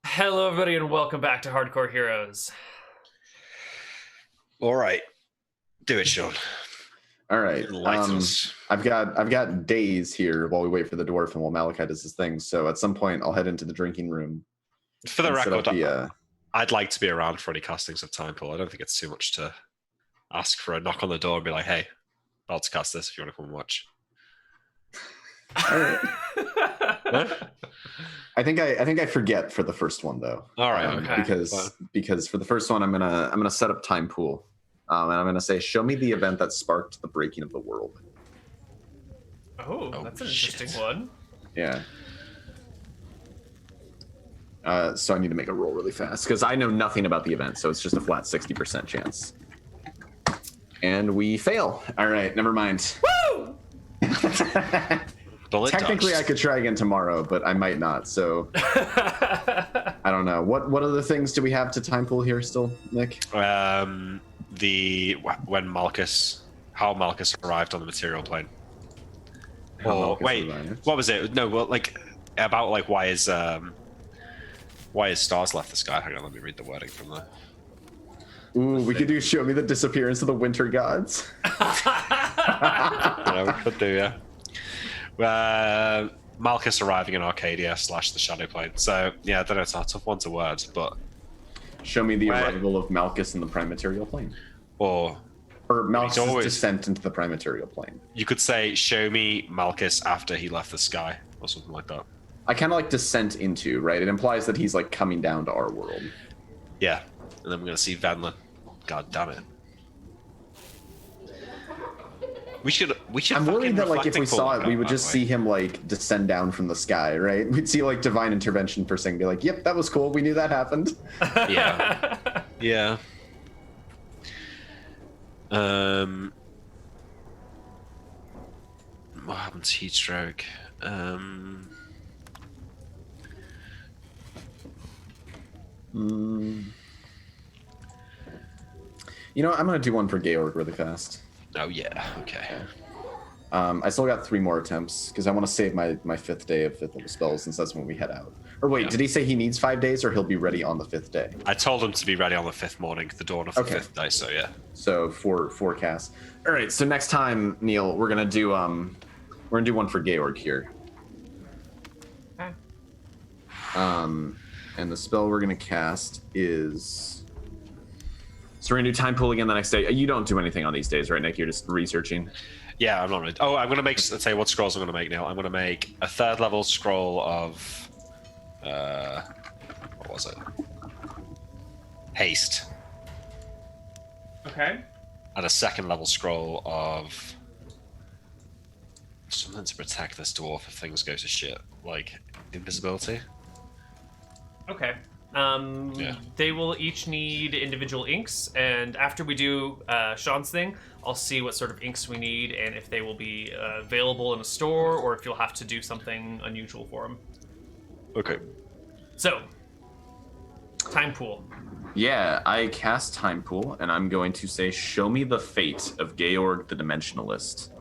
Hello, everybody, and welcome back to Hardcore Heroes. All right, do it, Sean. All right. Enlighten us. I've got days here while we wait for the dwarf and while Malachi does his thing. So at some point, I'll head into the drinking room. For the record, I'd like to be around for any castings of Time Pool. I don't think it's too much to ask for a knock on the door and be like, "Hey, I'll cast this if you want to come and watch." All right. No? I think I forget for the first one though. All right, okay. Because for the first one, I'm gonna set up Time Pool, and I'm gonna say, show me the event that sparked the breaking of the world. Oh, that's an shit. interesting one. Yeah. So I need to make a roll really fast because I know nothing about the event, so it's just a flat 60% chance. And we fail. All right, never mind. Woo! Technically, I could try again tomorrow, but I might not. So I don't know. What other things do we have to time pool here still, Nick? How Malchus arrived on the material plane. Or wait, what was it? No, well, about why his stars left the sky. Hang on, let me read the wording from there. Ooh, we could do show me the disappearance of the winter gods. Yeah, we could do, yeah. Malchus arriving in Arcadia / the Shadow Plane. So, yeah, I don't know, it's a tough one to word, but... Show me the arrival of Malchus in the Prime Material Plane. Or Malchus' descent into the Prime Material Plane. You could say, show me Malchus after he left the sky, or something like that. I kind of like descent into, right? It implies that he's, coming down to our world. Yeah, and then we're going to see Venla. God damn it. We should. I'm worried that if we saw it, we would just see him descend down from the sky, right? We'd see divine intervention first thing, and be like, "Yep, that was cool. We knew that happened." Yeah, yeah. What happened to heat stroke? You know what? I'm gonna do one for Georg really fast. Oh yeah, okay. I still got 3 more attempts because I want to save my 5th day of 5th level spells since that's when we head out. Or wait, Did he say he needs 5 days or he'll be ready on the 5th day? I told him to be ready on the 5th morning, the dawn of the 5th day. So yeah. So four casts. All right. So next time, Neal, we're gonna do one for Georg here. Okay. And the spell we're gonna cast is. So we're gonna do Time Pool again the next day. You don't do anything on these days, right, Nick? You're just researching. Yeah, I'm not really. Oh, I'm gonna make. Let's say what scrolls I'm gonna make, Neal. I'm gonna make a 3rd level scroll of. What was it? Haste. Okay. And a 2nd level scroll of. Something to protect this dwarf if things go to shit, like invisibility. Okay. Yeah. They will each need individual inks, and after we do Sean's thing, I'll see what sort of inks we need and if they will be available in a store or if you'll have to do something unusual for them. Okay. So, Time Pool. Yeah, I cast Time Pool, and I'm going to say, show me the fate of Georg the Dimensionalist.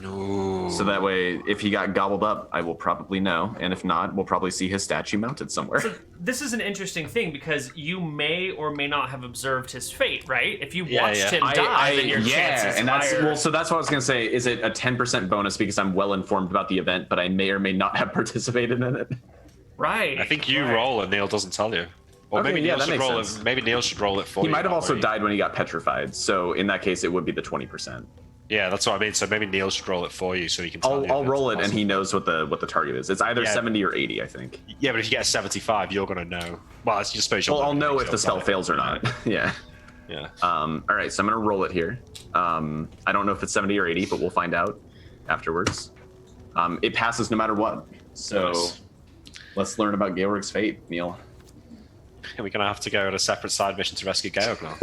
No. So that way, if he got gobbled up, I will probably know, and if not, we'll probably see his statue mounted somewhere. So this is an interesting thing because you may or may not have observed his fate, right? If you watched him die, then your chances and that's higher. so that's what I was gonna say. Is it a 10% bonus because I'm well informed about the event, but I may or may not have participated in it? Right. I think you roll and Neal doesn't tell you. Or Okay, maybe yeah, Neal that should makes roll sense. it. Maybe Neal should roll it for you. He might have also way. died when he got petrified, so in that case, it would be the 20%. Yeah, that's what I mean. So maybe Neal should roll it for you, so he can tell you. I'll if roll it's it, and he knows what the target is. It's either 70 or 80, I think. Yeah, but if you get a 75, you're gonna know. Well, I suppose you'll. Well, I'll know if he'll the spell tell you. fails or not. Yeah. Yeah. All right, so I'm gonna roll it here. I don't know if it's 70 or 80, but we'll find out afterwards. It passes no matter what. So Nice. let's learn about Georg's fate, Neal. We're gonna have to go on a separate side mission to rescue Georg now.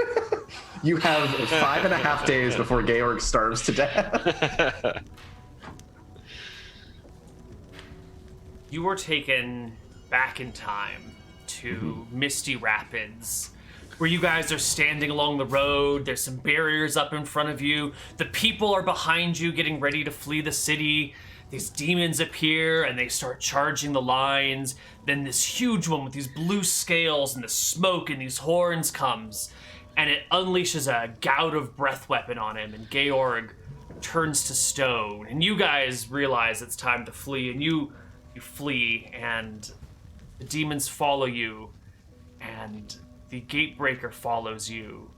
You have 5.5 days before Georg starves to death. You were taken back in time to Misty Rapids, where you guys are standing along the road. There's some barriers up in front of you. The people are behind you getting ready to flee the city. these demons appear and they start charging the lines. Then this huge one with these blue scales and the smoke and these horns comes, and it unleashes a gout of breath weapon on him, and Georg turns to stone. And you guys realize it's time to flee, and you flee, and the demons follow you, and the Gatebreaker follows you.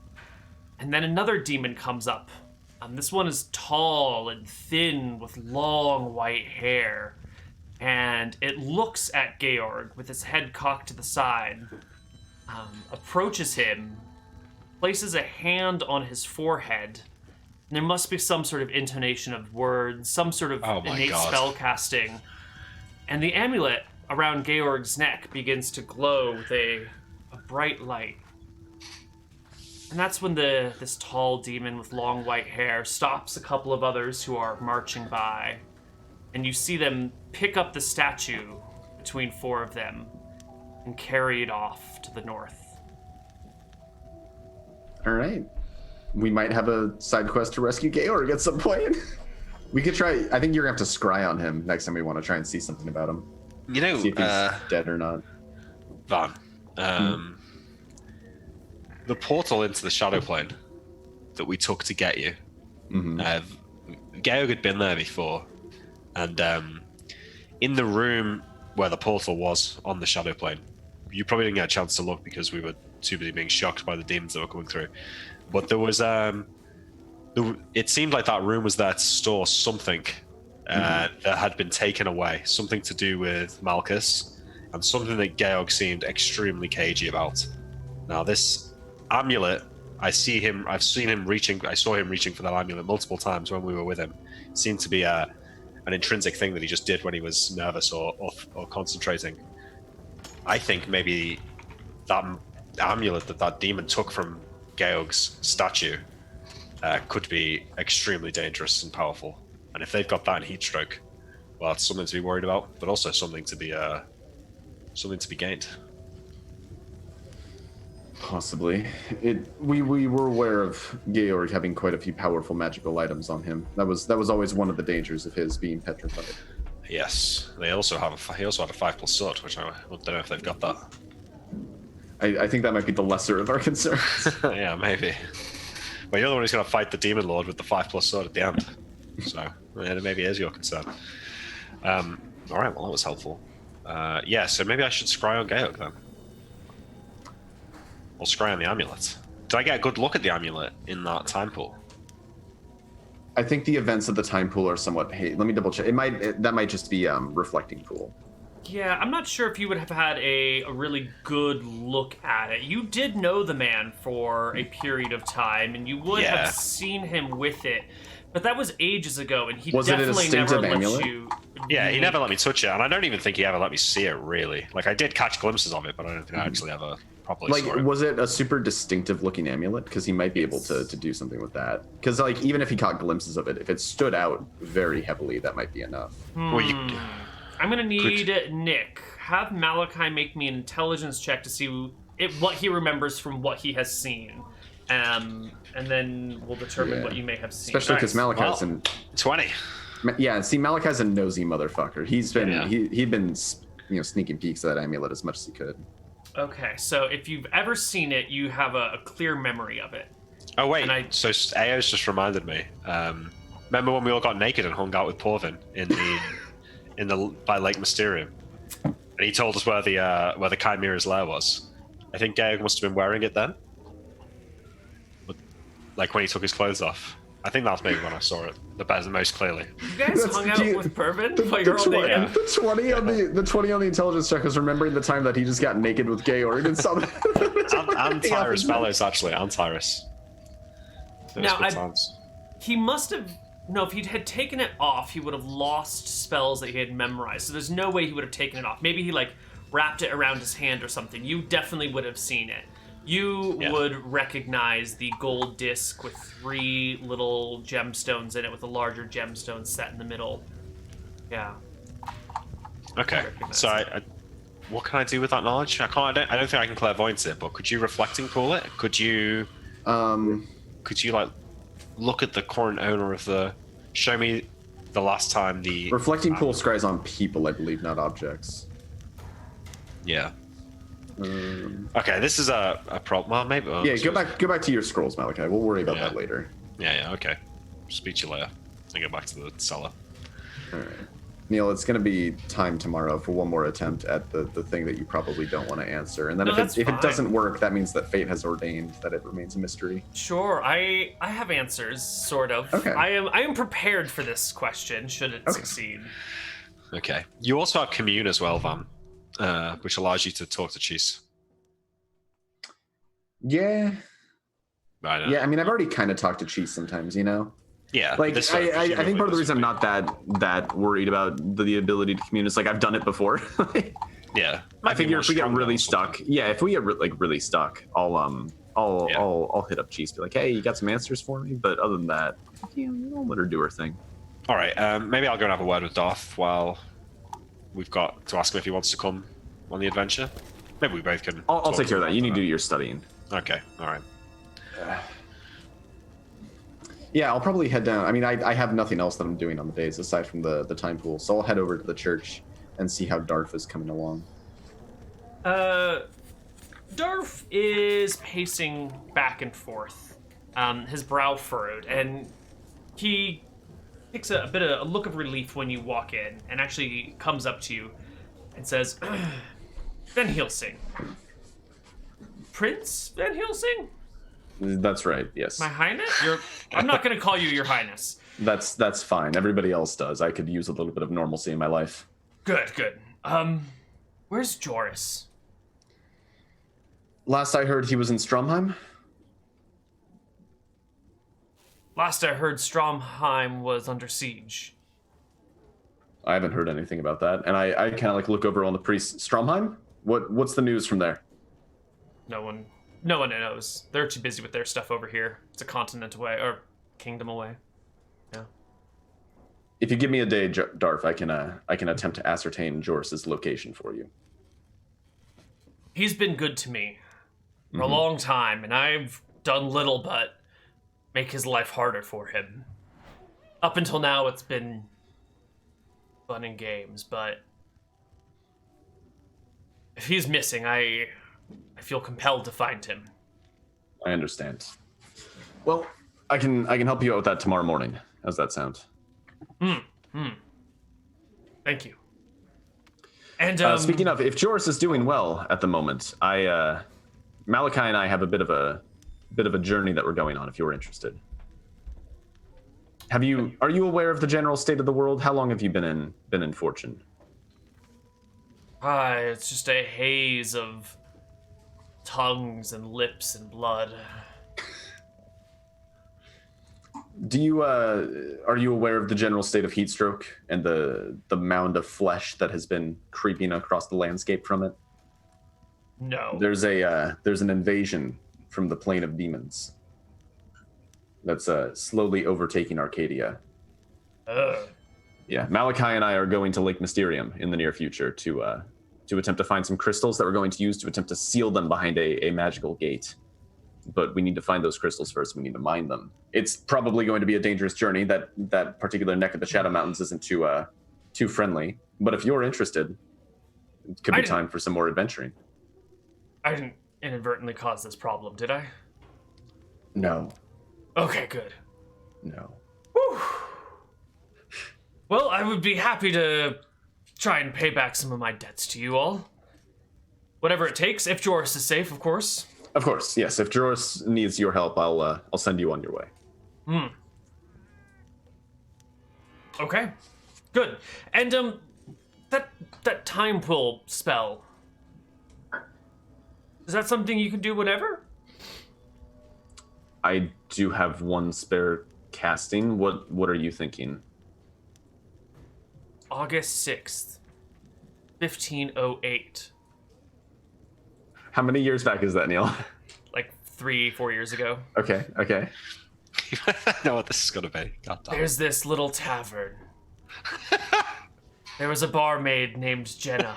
And then another demon comes up. This one is tall and thin with long white hair. And it looks at Georg with its head cocked to the side, approaches him, places a hand on his forehead. And there must be some sort of intonation of words, some sort of innate spell casting. And the amulet around Georg's neck begins to glow with a bright light. And that's when this tall demon with long white hair stops a couple of others who are marching by. And you see them pick up the statue between four of them and carry it off to the north. All right. We might have a side quest to rescue Georg at some point. We could try. I think you're going to have to scry on him next time we want to try and see something about him. You know, see if he's dead or not. Van, the portal into the Shadow Plane that we took to get you, Georg had been there before. And in the room where the portal was on the Shadow Plane, you probably didn't get a chance to look because we were too busy being shocked by the demons that were coming through. But there was, it seemed like that room was there to store something that had been taken away, something to do with Malchus, and something that Georg seemed extremely cagey about. Now this amulet, I saw him reaching for that amulet multiple times when we were with him. It seemed to be an intrinsic thing that he just did when he was nervous or concentrating. I think maybe that amulet that demon took from Georg's statue could be extremely dangerous and powerful. And if they've got that in heatstroke, well, it's something to be worried about, but also something to be gained. Possibly. We were aware of Georg having quite a few powerful magical items on him. That was always one of the dangers of his being petrified. Yes, he also had a 5+ sword, which I don't know if they've got that. I think that might be the lesser of our concerns. Yeah, maybe. Well, you're the one who's going to fight the demon lord with the 5+ sword at the end, so maybe it is your concern. All right, well that was helpful. Yeah, so maybe I should scry on Georg then. Or scry on the amulet. Did I get a good look at the amulet in that time pool? I think the events of the time pool are somewhat. Hey, let me double check. That might just be reflecting pool. Yeah, I'm not sure if you would have had a really good look at it. You did know the man for a period of time, and you would have seen him with it. But that was ages ago, and he definitely never let you. Yeah, he never let me touch it, and I don't even think he ever let me see it, really. Like, I did catch glimpses of it, but I don't think I actually ever properly saw it. Was it a super distinctive looking amulet? Because he might be able to do something with that. Because, like, even if he caught glimpses of it, if it stood out very heavily, that might be enough. Well, I'm going to need Nick. Have Malachi make me an intelligence check to see what he remembers from what he has seen. And then we'll determine what you may have seen. Especially because Malachi's 20. Yeah, see, Malachi's a nosy motherfucker. He's been he'd been sneaking peeks at that amulet as much as he could. Okay, so if you've ever seen it, you have a clear memory of it. Oh wait, so Ao's just reminded me. Remember when we all got naked and hung out with Porvin by Lake Mysterium, and he told us where the Chimera's lair was. I think Georg must have been wearing it then. Like when he took his clothes off. I think that's maybe when I saw it the most clearly. You guys hung out with Pervin while you're all naked? The 20 on the intelligence check was remembering the time that he just got naked with Georg and something. and Tyrus Bellows, actually, and Tyrus. Now, he must have... No, if he had taken it off, he would have lost spells that he had memorized. So there's no way he would have taken it off. Maybe he, wrapped it around his hand or something. You definitely would have seen it. You would recognize the gold disc with 3 little gemstones in it, with a larger gemstone set in the middle. Yeah. Okay. So, what can I do with that knowledge? I don't think I can clairvoyance it, but could you reflecting pool it? Could you? Could you look at the current owner of show me the last time the Reflecting pool scries on people, I believe, not objects. Yeah. Okay, this is a problem. Well, maybe. Yeah, go back to your scrolls, Malachi. We'll worry about that later. Yeah. Okay. Speak to you later. I go back to the cellar. All right. Neal, it's going to be time tomorrow for one more attempt at the thing that you probably don't want to answer. And then if it doesn't work, that means that fate has ordained that it remains a mystery. Sure, I have answers, sort of. Okay. I am prepared for this question, should it succeed. Okay. You also have commune as well, Van, which allows you to talk to Cheese. Yeah. Right. Yeah, I mean, I've already kind of talked to Cheese sometimes, you know? Yeah. Like, I think part of the reason I'm not that worried about the ability to commune is, like, I've done it before. Yeah. I figure if we get really stuck, if we get really stuck, I'll hit up Cheese, be like, hey, you got some answers for me? But other than that, I'll let her do her thing. All right. Maybe I'll go and have a word with Darth while we've got to ask him if he wants to come on the adventure. Maybe we both can. I'll take care of that. You need to do your studying. Okay. All right. Yeah, I'll probably head down. I mean, I have nothing else that I'm doing on the days aside from the time pool, so I'll head over to the church and see how Darth is coming along. Darth is pacing back and forth, his brow furrowed, and he takes a look of relief when you walk in, and actually comes up to you and says, Van Helsing. Prince Van Helsing? That's right, yes. My Highness? I'm not going to call you Your Highness. That's fine. Everybody else does. I could use a little bit of normalcy in my life. Good. Where's Joris? Last I heard, he was in Stromheim. Last I heard, Stromheim was under siege. I haven't heard anything about that. And I kind of like look over on the priest. Stromheim? What's the news from there? No one knows. They're too busy with their stuff over here. It's a continent away, or kingdom away. Yeah. If you give me a day, Darth, I can attempt to ascertain Joris's location for you. He's been good to me for a long time, and I've done little but make his life harder for him. Up until now, it's been fun and games, but if he's missing, I feel compelled to find him. I understand. Well, I can help you out with that tomorrow morning. How's that sound? Thank you. And speaking of, if Joris is doing well at the moment, Malachi and I have a bit of a journey that we're going on. If you're interested, are you aware of the general state of the world? How long have you been in Fortune? It's just a haze of tongues and lips and blood. Are you aware of the general state of heatstroke and the mound of flesh that has been creeping across the landscape from it? No. There's an invasion from the plane of demons that's slowly overtaking Arcadia. Yeah, Malachi and I are going to Lake Mysterium in the near future to attempt to find some crystals that we're going to use to attempt to seal them behind a magical gate. But we need to find those crystals first. We need to mine them. It's probably going to be a dangerous journey. That particular neck of the Shadow Mountains isn't too friendly. But if you're interested, it could be time for some more adventuring. I didn't inadvertently cause this problem, did I? No. Okay, good. No. Whew. Well, I would be happy to try and pay back some of my debts to you all. Whatever it takes, if Joris is safe, of course. Of course, yes. If Joris needs your help, I'll send you on your way. Okay, good. And that time pull spell, is that something you can do whenever? I do have one spare casting. What are you thinking? August 6th, 1508. How many years back is that, Neal? Like 3-4 years ago. Okay. I know what this is going to be. God damn. There's this little tavern. There was a barmaid named Jenna.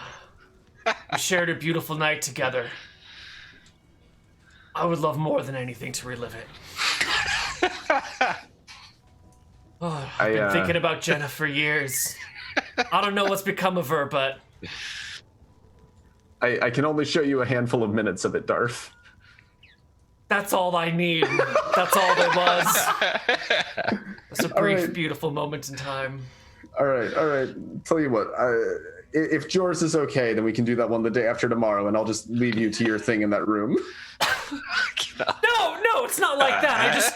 We shared a beautiful night together. I would love more than anything to relive it. Oh, I've been thinking about Jenna for years. I don't know what's become of her, but... I can only show you a handful of minutes of it, Darth. That's all I need. That's all there was. It's a brief, beautiful moment in time. All right. Tell you what, if Joris is okay, then we can do that one the day after tomorrow, and I'll just leave you to your thing in that room. No, it's not like that.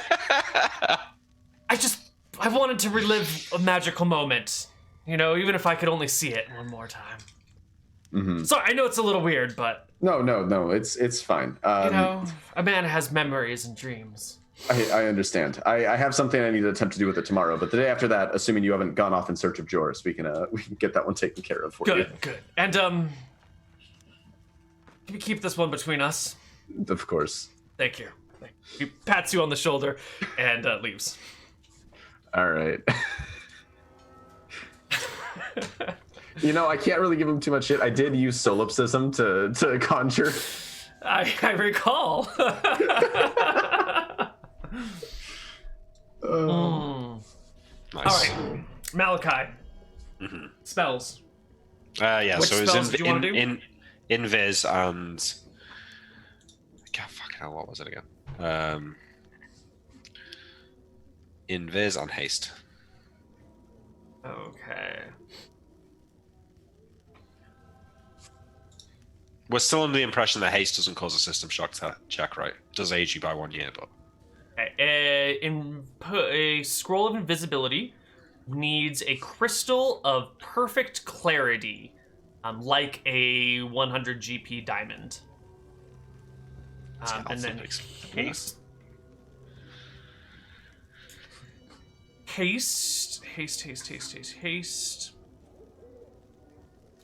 I wanted to relive a magical moment. You know, even if I could only see it one more time. Mm-hmm. Sorry, I know it's a little weird, but... No, it's fine. You know, a man has memories and dreams. I understand. I have something I need to attempt to do with it tomorrow, but the day after that, assuming you haven't gone off in search of Joris, we can get that one taken care of for you. Good. And, can you keep this one between us? Of course. Thank you. He pats you on the shoulder and leaves. All right. You know, I can't really give him too much shit. I did use solipsism to conjure. I recall. Nice. All right, Malachi. Mm-hmm. Spells. Yeah. Which so spells it's do you want to do? Invis and God, fucking hell, what was it again? Invis and haste. Okay. We're still under the impression that haste doesn't cause a system shock check, right? It does age you by 1 year, but... A scroll of invisibility needs a crystal of perfect clarity, like a 100 GP diamond. And then haste. Haste.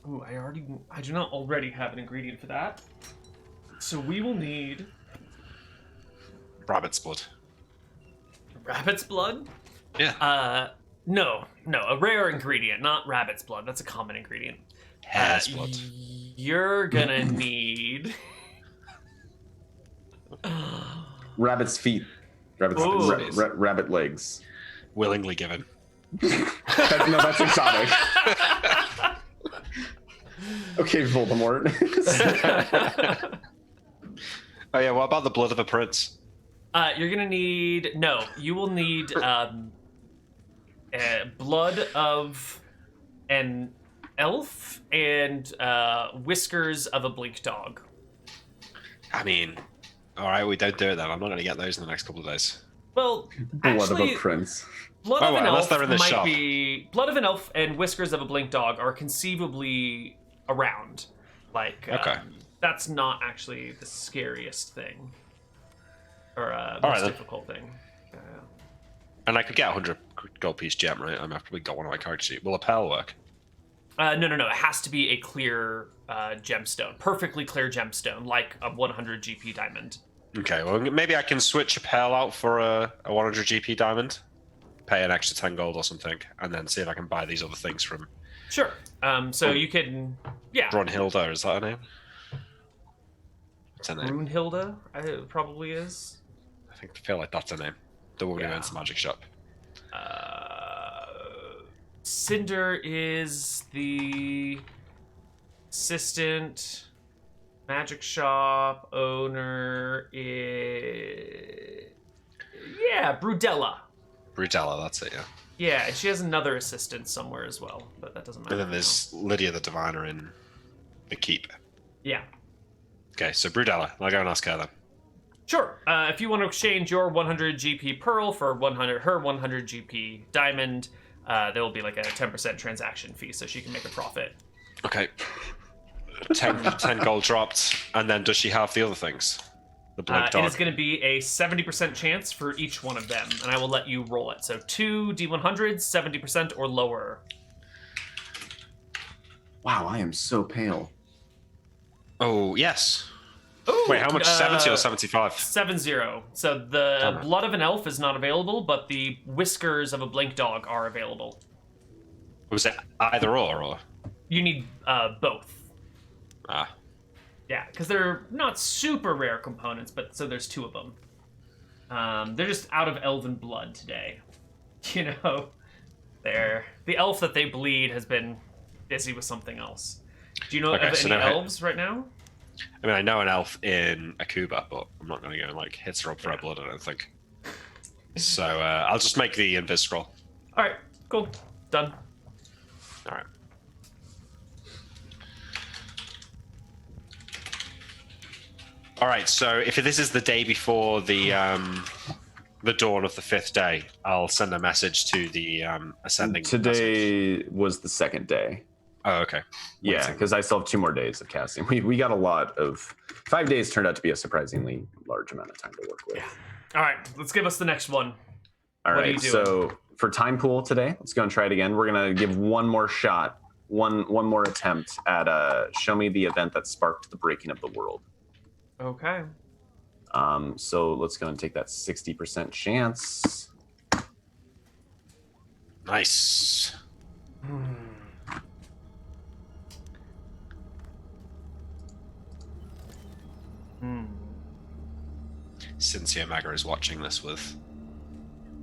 Ooh, I do not already have an ingredient for that. So we will need... Rabbit's blood. Rabbit's blood? Yeah. No, a rare ingredient, not rabbit's blood. That's a common ingredient. Hare's blood. You're gonna need... Rabbit's feet. Rabbit legs. Willingly given. That's exotic. Okay, Voldemort. Oh yeah, what about the blood of a prince? You're gonna need... No, you will need blood of an elf and whiskers of a blink dog. I mean, alright, we don't do it then. I'm not going to get those in the next couple of days. Well, Blood actually, of a prince. Blood of an elf they're in the might shop. be... Blood of an elf and whiskers of a blink dog are conceivably around. Like, Okay. That's not actually the scariest thing. Or most difficult thing. And I could get a 100 gold piece gem, right? I've probably got one on my character sheet. Will a pearl work? No. It has to be a clear gemstone. Perfectly clear gemstone, like a 100 GP diamond. Okay, well, maybe I can switch a pearl out for a 100 GP diamond, pay an extra 10 gold or something, and then see if I can buy these other things from... Sure. You can... Yeah. Brunhilde, is that her name? What's her name? Brunhilde, it probably is. I feel like that's her name. The woman who owns the magic shop. Cinder is the assistant. Magic shop owner is... Yeah, Brudella. Brudella, that's it, yeah. Yeah, and she has another assistant somewhere as well, but that doesn't matter. And then there's Lydia the Diviner in the Keep. Yeah. Okay, so Brudella. I'll go and ask her then. Sure. If you want to exchange your 100 GP pearl for her 100 GP diamond, there will be like a 10% transaction fee, so she can make a profit. Okay. 10 gold dropped, and then does she have the other things? The blink dog. It is going to be a 70% chance for each one of them, and I will let you roll it. So 2 D100s, 70% or lower. Wow, I am so pale. Oh, yes. Ooh, wait, how much? 70 or 75? 70. So the blood of an elf is not available, but the whiskers of a blink dog are available. Was it either or? You need both. Ah. Yeah, because they're not super rare components, but so there's 2 of them. They're just out of elven blood today. You know? there. The elf that they bleed has been busy with something else. Do you know Okay, of so any now- elves right now? I mean, I know an elf in Akuba, but I'm not going to go and like hit her up for her blood, I don't think. So I'll just make the invis scroll. All right, cool, done. All right. All right. So if this is the day before the dawn of the 5th day, I'll send a message to the ascending. Today was the 2nd day. Oh, okay. Yeah, because I still have 2 more days of casting. We got a lot of 5 days turned out to be a surprisingly large amount of time to work with. All right, let's give us the next one. All What are right, you doing? so for time pool today, let's go and try it again. We're gonna give one more shot, one more attempt at show me the event that sparked the breaking of the world. Okay. So let's go and take that 60% chance. Nice. Cynthia Maga is watching this with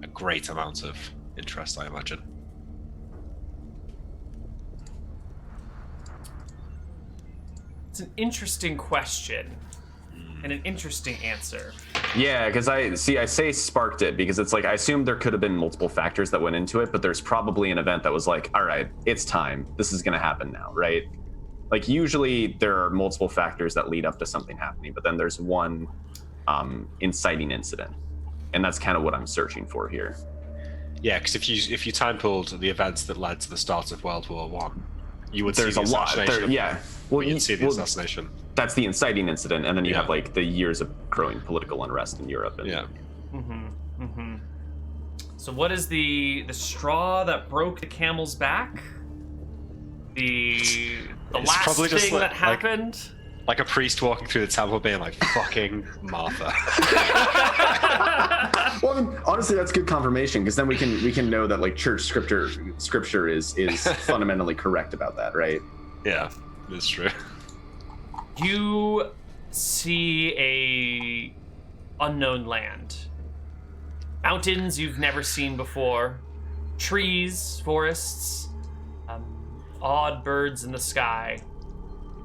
a great amount of interest, I imagine. It's an interesting question and an interesting answer. Yeah, because I say sparked it because it's like I assumed there could have been multiple factors that went into it, but there's probably an event that was like, all right, it's time. This is going to happen now, right? Like usually there are multiple factors that lead up to something happening, but then there's one inciting incident, and that's kind of what I'm searching for here. Yeah, because if you time pulled the events that led to the start of World War One, you would There's see the a lot. assassination. Yeah, well, You'd see the assassination. That's the inciting incident, and then you Yeah. have like the years of growing political unrest in Europe. And, Yeah. So what is the straw that broke the camel's back? The It's last probably just thing that happened? Like a priest walking through the temple being like, fucking Martha. Well, I mean, honestly, that's good confirmation because then we can know that like church scripture is fundamentally correct about that, right? Yeah, it's true. You see a unknown land. Mountains you've never seen before. Trees, forests, odd birds in the sky.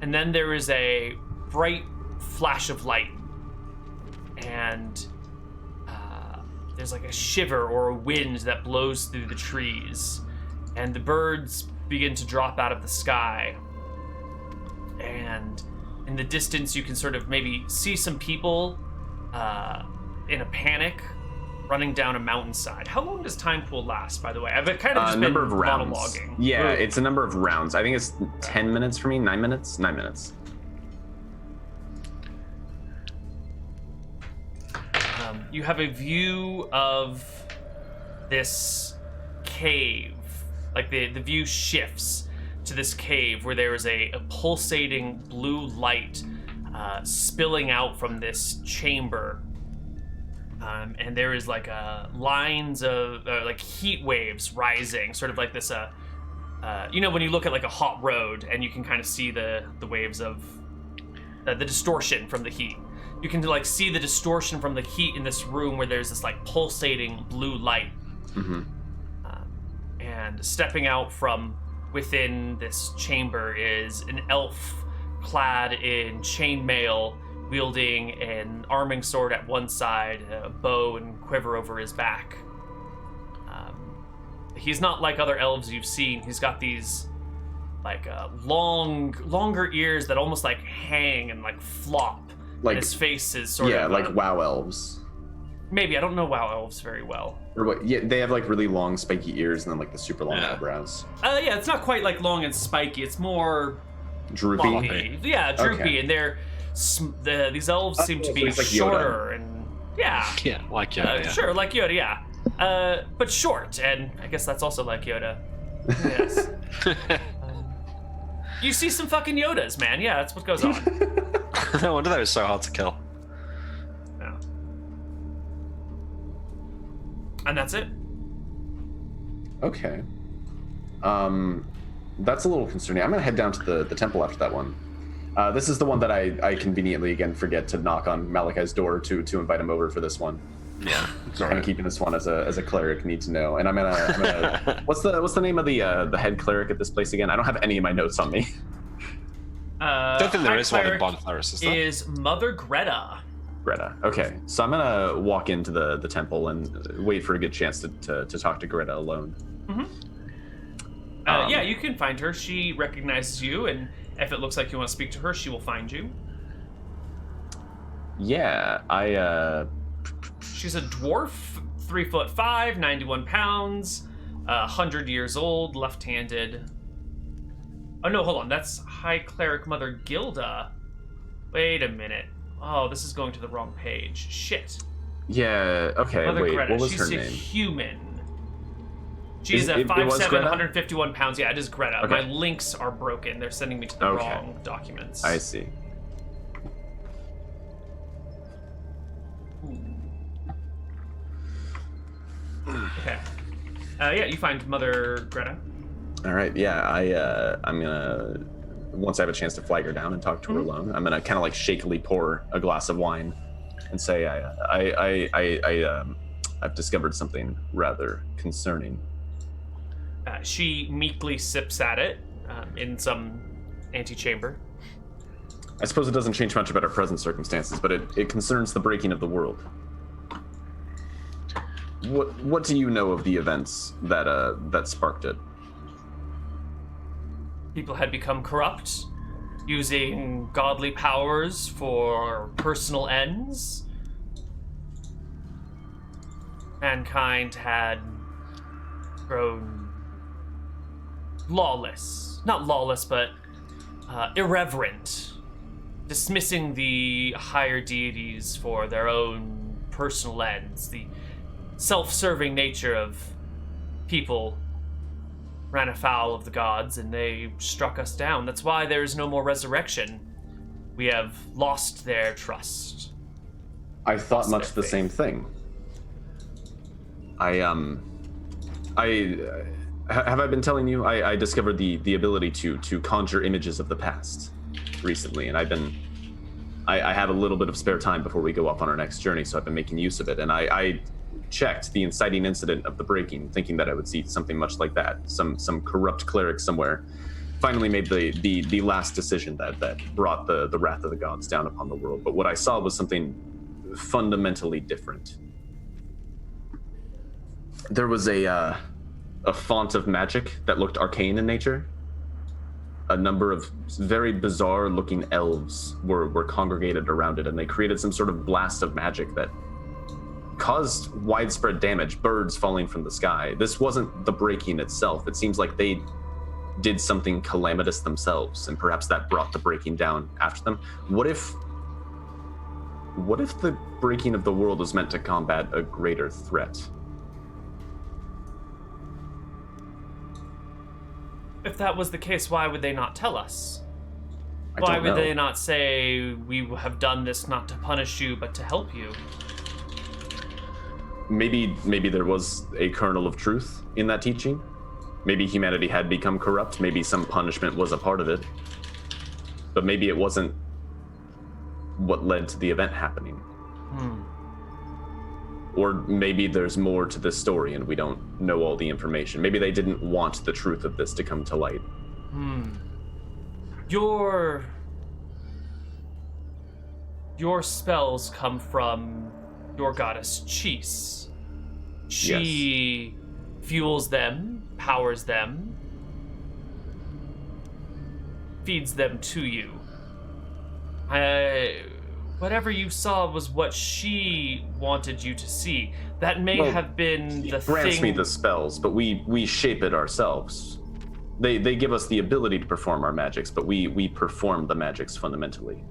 And then there is a bright flash of light. And there's like a shiver or a wind that blows through the trees. And the birds begin to drop out of the sky. And in the distance, you can sort of maybe see some people in a panic running down a mountainside. How long does time pool last, by the way? I've kind of just number been of rounds. monologuing. Yeah, Really? it's a number of rounds. I think it's 10 minutes for me. 9 minutes. 9 minutes. You have a view of this cave. Like the view shifts to this cave where there is a pulsating blue light spilling out from this chamber. And there is like lines of like heat waves rising, sort of like this, you know, when you look at like a hot road and you can kind of see the waves of the distortion from the heat. You can like see the distortion from the heat in this room where there's this like pulsating blue light. Mm-hmm. And stepping out from within this chamber is an elf clad in chainmail, wielding an arming sword at one side, a bow and quiver over his back. He's not like other elves you've seen. He's got these like longer ears that almost like hang and like flop. Like, and his face is sort yeah, of like WoW elves. Maybe I don't know WoW elves very well. Or what? Yeah, they have like really long spiky ears and then like the super long eyebrows. Yeah, it's not quite like long and spiky. It's more Droopy. floppy. Yeah, droopy, Okay. and they're these elves seem to so be it's like Yoda. shorter and yeah, Yeah, like Yoda, yeah. sure, like Yoda, yeah, but short, and I guess that's also like Yoda. Yes. You see some fucking Yodas, man. Yeah, that's what goes on. No wonder they were so hard to kill. Yeah. And that's it. Okay. That's a little concerning. I'm gonna head down to the temple after that one. This is the one that I conveniently again forget to knock on Malachi's door to invite him over for this one. Yeah, it's I'm alright. keeping this one as a cleric. Need to know, and I'm gonna. What's the name of the head cleric at this place again? I don't have any of my notes on me. I don't think there High is one in Cleric Bon Claris, is there? is Mother Greta. Greta. Okay, so I'm gonna walk into the temple and wait for a good chance to talk to Greta alone. Yeah, you can find her. She recognizes you, and if it looks like you want to speak to her, she will find you. Yeah, She's a dwarf, 3'5", 91 pounds, 100 years old, left-handed. Oh no, hold on, that's High Cleric Mother Gilda. Wait a minute. Oh, this is going to the wrong page. Shit. Yeah. Okay. Mother Wait. Greta. What was She's her a name? human. She's a It was 5'7", Greta? 151 pounds. Yeah, it is Greta. Okay. My links are broken. They're sending me to the Okay. wrong documents. I see. Okay. Yeah, you find Mother Greta. All right. Yeah. I'm gonna once I have a chance to flag her down and talk to her alone. I'm gonna kind of like shakily pour a glass of wine and say, I've discovered something rather concerning. She meekly sips at it in some antechamber. I suppose it doesn't change much about our present circumstances, but it concerns the breaking of the world. What do you know of the events that sparked it? People had become corrupt, using godly powers for personal ends. Mankind had grown lawless. Not lawless, but irreverent. Dismissing the higher deities for their own personal ends. The self-serving nature of people ran afoul of the gods, and they struck us down. That's why there is no more resurrection. We have lost their trust. I thought Lost much their the same thing. Have I been telling you? I discovered the ability to conjure images of the past recently, and I have a little bit of spare time before we go off on our next journey, so I've been making use of it. And I checked the inciting incident of the breaking, thinking that I would see something much like that. Some corrupt cleric somewhere finally made the last decision that brought the wrath of the gods down upon the world. But what I saw was something fundamentally different. There was a font of magic that looked arcane in nature. A number of very bizarre looking elves were congregated around it, and they created some sort of blast of magic that caused widespread damage, birds falling from the sky. This wasn't the breaking itself. It seems like they did something calamitous themselves, and perhaps that brought the breaking down after them. What if the breaking of the world was meant to combat a greater threat? If that was the case, why would they not tell us? I Why don't would know. they not say, we have done this not to punish you, but to help you? Maybe there was a kernel of truth in that teaching. Maybe humanity had become corrupt. Maybe some punishment was a part of it. But maybe it wasn't what led to the event happening. Or maybe there's more to this story and we don't know all the information. Maybe they didn't want the truth of this to come to light. Your spells come from your goddess Chis. She fuels them, powers them, feeds them to you. Whatever you saw was what she wanted you to see. That may have been the thing. Grants me the spells, but we shape it ourselves. They give us the ability to perform our magics, but we perform the magics fundamentally.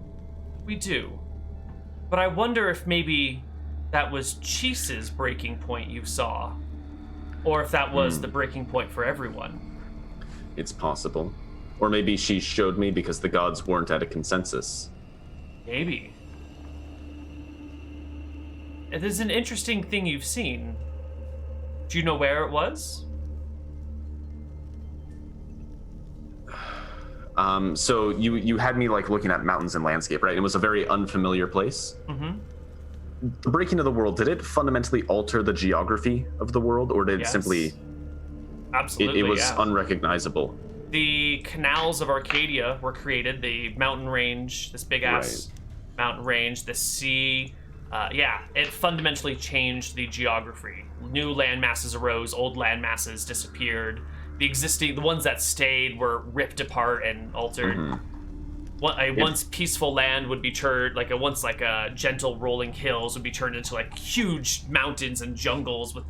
We do. But I wonder if maybe that was Chis's breaking point you saw. Or if that was the breaking point for everyone. It's possible. Or maybe she showed me because the gods weren't at a consensus. Maybe. It is an interesting thing you've seen. Do you know where it was? So you had me like looking at mountains and landscape, right? It was a very unfamiliar place. Mm-hmm. the breaking of the world, did it fundamentally alter the geography of the world, or did it simply... Absolutely, it was yeah. unrecognizable? The canals of Arcadia were created, the mountain range, this big-ass mountain range, the sea. It fundamentally changed the geography. New land masses arose, old land masses disappeared. The ones that stayed were ripped apart and altered. Mm-hmm. A once peaceful land would be turned, like a gentle rolling hills would be turned into like huge mountains and jungles with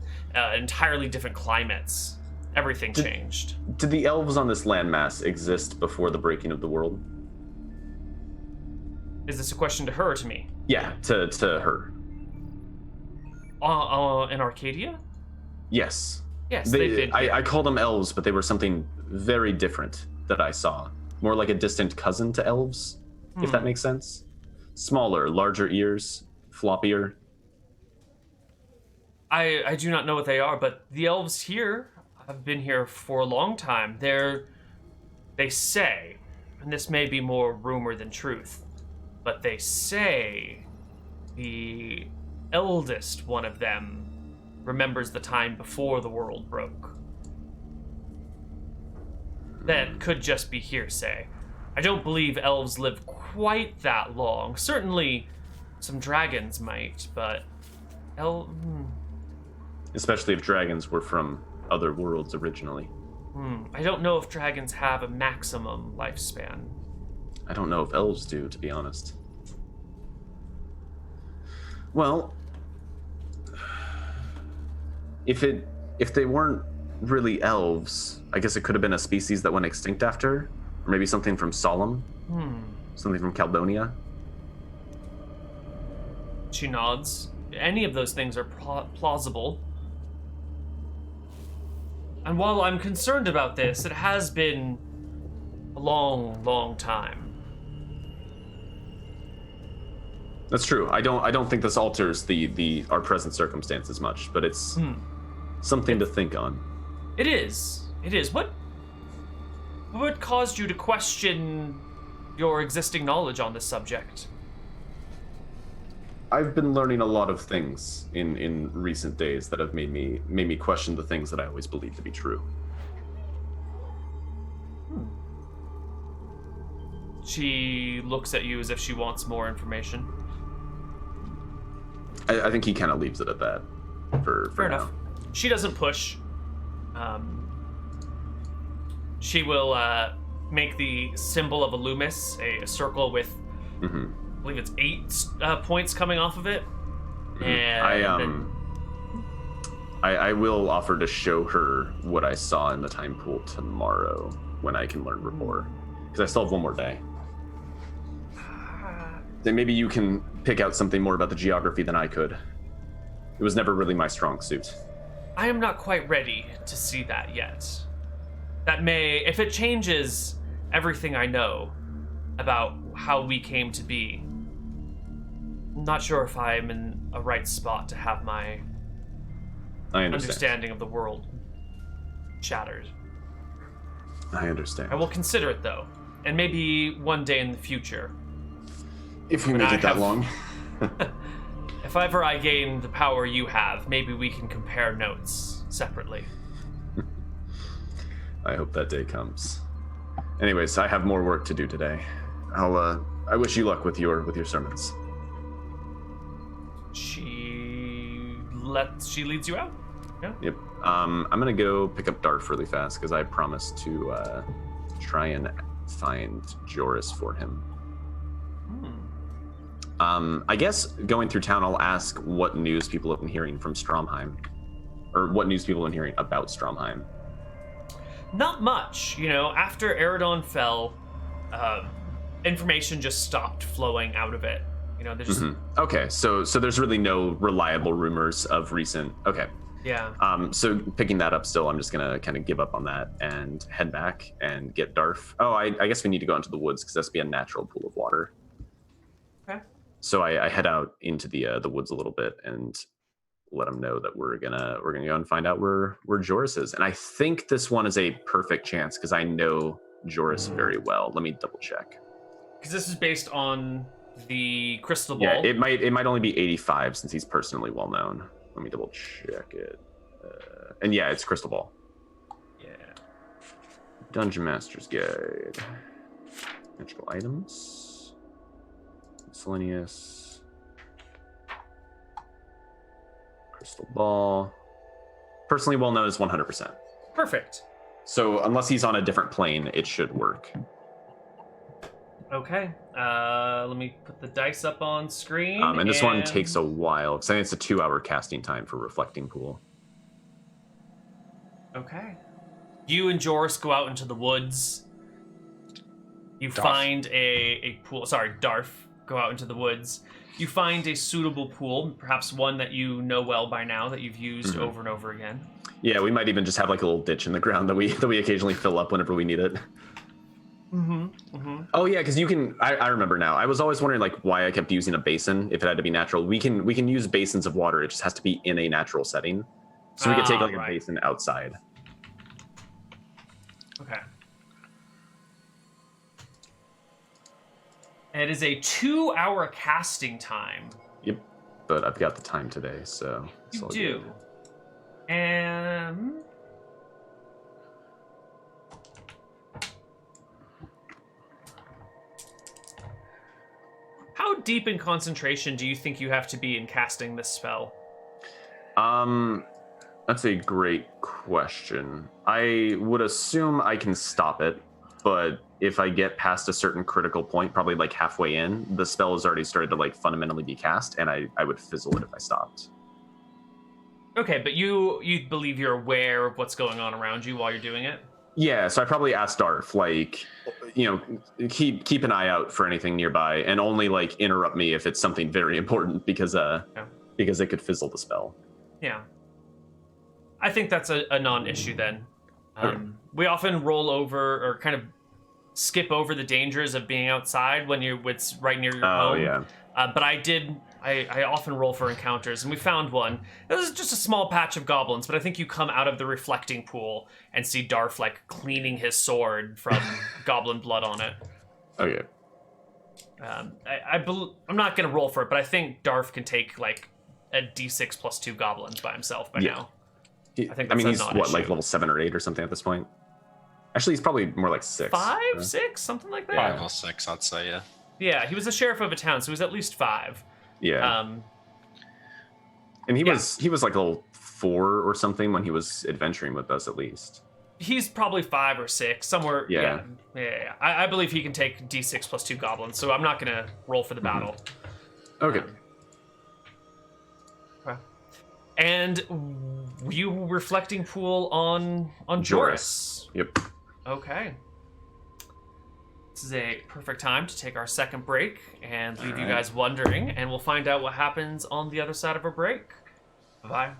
entirely different climates. Everything changed. Did the elves on this landmass exist before the breaking of the world? Is this a question to her or to me? Yeah, to her. In Arcadia? Yes. Yes, they did. I call them elves, but they were something very different that I saw. More like a distant cousin to elves, if that makes sense. Smaller, larger ears, floppier. I do not know what they are, but the elves here have been here for a long time. They say, and this may be more rumor than truth, but they say the eldest one of them remembers the time before the world broke. That could just be hearsay. I don't believe elves live quite that long. Certainly some dragons might, but Especially if dragons were from other worlds originally. I don't know if dragons have a maximum lifespan. I don't know if elves do, to be honest. Well, if they weren't really elves, I guess it could have been a species that went extinct after, or maybe something from Solemn, something from Caldonia. She nods. Any of those things are plausible. And while I'm concerned about this, it has been a long, long time. That's true. I don't think this alters our present circumstances much, but it's something to think on. It is. It is. What caused you to question your existing knowledge on this subject? I've been learning a lot of things in recent days that have made me question the things that I always believed to be true. She looks at you as if she wants more information. I think he kind of leaves it at that for Fair now. enough. She doesn't push. She will make the symbol of a Loomis, a circle with, I believe it's 8 points coming off of it. And I will offer to show her what I saw in the time pool tomorrow when I can learn rapport, because I still have one more day. Then maybe you can pick out something more about the geography than I could. It was never really my strong suit. I am not quite ready to see that yet. That may, if it changes everything I know about how we came to be, I'm not sure if I'm in a right spot to have my understanding of the world shattered. I understand. I will consider it though, and maybe one day in the future. If we make it that long. If ever I gain the power you have, maybe we can compare notes separately. I hope that day comes. Anyways, I have more work to do today. I wish you luck with your sermons. She leads you out. Yeah. Yep. I'm gonna go pick up Darth really fast because I promised to try and find Joris for him. I guess going through town, I'll ask what news people have been hearing from Stromheim, or what news people have been hearing about Stromheim. Not much, after Eridon fell, information just stopped flowing out of it. There's just... Okay, so there's really no reliable rumors of recent... Okay. Yeah. So picking that up still, I'm just going to kind of give up on that and head back and get Darth. Oh, I guess we need to go into the woods because that's be a natural pool of water. Okay. So I head out into the woods a little bit and let them know that we're gonna go and find out where Joris is. And I think this one is a perfect chance because I know Joris very well. Let me double check. Because this is based on the crystal ball. Yeah, it might only be 85 since he's personally well known. Let me double check it. And yeah, it's crystal ball. Yeah. Dungeon Master's Guide. Magical items. Miscellaneous. Crystal ball. Personally well known is 100%. Perfect. So unless he's on a different plane, it should work. Okay. Let me put the dice up on screen. And this one takes a while, because I think it's a 2-hour casting time for Reflecting Pool. Okay. You and Joris go out into the woods. You Darf. find a pool. Sorry, Darf. Go out into the woods. You find a suitable pool, perhaps one that you know well by now, that you've used over and over again. Yeah, we might even just have like a little ditch in the ground that we occasionally fill up whenever we need it. Oh yeah, because you can. I remember now. I was always wondering like why I kept using a basin if it had to be natural. We can use basins of water. It just has to be in a natural setting. So we could take like a basin outside. Okay. And it is a 2-hour casting time. Yep, but I've got the time today, so it's You all do. good. And how deep in concentration do you think you have to be in casting this spell? That's a great question. I would assume I can stop it, but if I get past a certain critical point, probably like halfway in, the spell has already started to like fundamentally be cast, and I would fizzle it if I stopped. Okay, but you believe you're aware of what's going on around you while you're doing it? Yeah, so I probably asked Darf, like, keep an eye out for anything nearby, and only like interrupt me if it's something very important, because it could fizzle the spell. Yeah. I think that's a non-issue then. Okay. We often roll over or kind of skip over the dangers of being outside when it's right near your home. Oh yeah. But I often roll for encounters, and we found one. It was just a small patch of goblins, but I think you come out of the reflecting pool and see Darf like cleaning his sword from goblin blood on it. Okay. I'm not gonna roll for it, but I think Darf can take like a d6 plus 2 goblins by himself by now. I think he's not what, like level 7 or 8 or something at this point. Actually, he's probably more like 6. 5, 6, something like that. 5 or 6, I'd say, yeah. Yeah, he was the sheriff of a town, so he was at least 5. Yeah. And he was like level 4 or something when he was adventuring with us, at least. He's probably 5 or 6, somewhere. Yeah. I believe he can take d6 plus 2 goblins, so I'm not gonna roll for the battle. Okay. Okay. And you reflecting pool on Joris. Yep. Okay. This is a perfect time to take our second break and leave you guys wondering, and we'll find out what happens on the other side of our break. Bye.